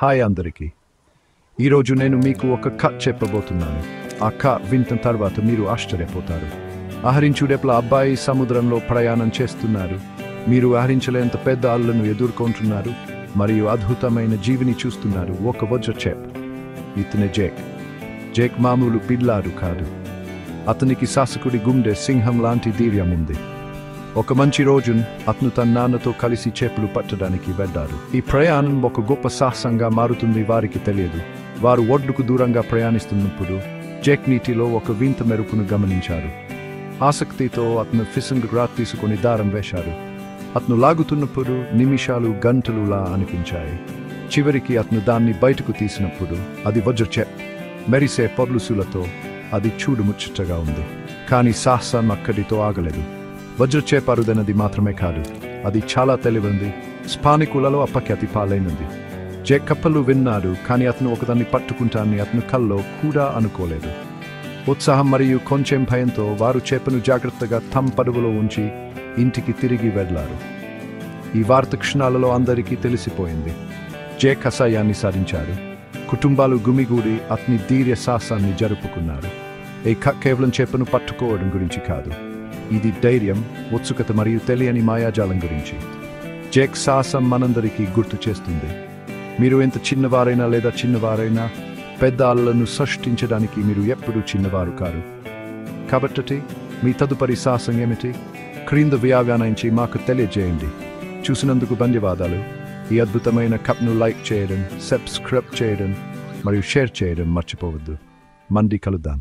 Hi అందరికీ. ఈరోజు నేను మీకు ఒక కథ చెప్పబోతున్నాను. ఆ కథ వింటున్న తర్వాత మీరు ఆశ్చర్యపోతారు. ఆహరించుడేపల అబ్బాయి సముద్రంలో ప్రయాణం చేస్తున్నారు. మీరు ఆహరించలేంత పెద్ద అల్లను ఎదుర్కొంటున్నారు మరియు అద్భుతమైన జీవిని చూస్తున్నారు. ఒక వజ్ర చేప. ఇతనే జేక్. జేక్ మామూలు పిల్లాడు కాదు. అతనికి శాసకుడి గుండె సింహం లాంటి ధైర్యం ఉంది. ఒక మంచి రోజు అతను తన నాన్నతో కలిసి చేపలు పట్టడానికి వెళ్లారు. ఈ ప్రయాణం ఒక గొప్ప సాహసంగా మారుతుంది వారికి తెలియదు. వారు ఒడ్డుకు దూరంగా ప్రయాణిస్తున్నప్పుడు జేక్ నీటిలో ఒక వింత మెరుపును గమనించారు. ఆసక్తితో అతను ఫిషింగ్ రాడ్ తీసుకుని దారం వేశారు. అతను లాగుతున్నప్పుడు నిమిషాలు గంటలులా అనిపించాయి. చివరికి అతను దాన్ని బయటకు తీసినప్పుడు అది వజ్ర చేప. మెరిసే పొర్లుసులతో అది చూడుముచ్చటగా ఉంది. కానీ సాహసం అక్కడితో ఆగలేదు. వజ్ర చేప అరుదైనది మాత్రమే కాదు, అది చాలా తెలివైనది. స్పానికులలో అపఖ్యాతి పాలైనది. జేక్ కప్పలు విన్నాడు, కానీ అతను ఒకదాన్ని పట్టుకుంటానని అతను కల్లో కూడా అనుకోలేదు. ఉత్సాహం మరియు కొంచెం భయంతో వారు చేపను జాగ్రత్తగా తమ పడవలో ఉంచి ఇంటికి తిరిగి వెళ్లారు. ఈ వార్త క్షణాలలో అందరికీ తెలిసిపోయింది. జేక్ అసహ్యాన్ని సాధించాడు. కుటుంబాలు గుమిగూడి అతని ధైర్య సాహసాన్ని జరుపుకున్నారు. ఈ కథ కేవలం చేపను పట్టుకోవడం గురించి కాదు, ఇది ధైర్యం, ఉత్సుకత మరియు తెలియని మాయాజాలం గురించి. జేక్ సాహసం మనందరికీ గుర్తు చేస్తుంది. మీరు ఎంత చిన్నవారైనా లేదా చిన్నవారైనా పెద్ద అలలను సృష్టించడానికి మీరు ఎప్పుడూ చిన్నవారు కారు. కాబట్టి మీ తదుపరి సాహసం ఏమిటి? క్రింద వ్యాఖ్యానించి మాకు తెలియజేయండి. చూసినందుకు ధన్యవాదాలు. ఈ అద్భుతమైన కథను లైక్ చేయడం, సబ్స్క్రైబ్ చేయడం మరియు షేర్ చేయడం మర్చిపోవద్దు. మళ్ళీ కలుద్దాం.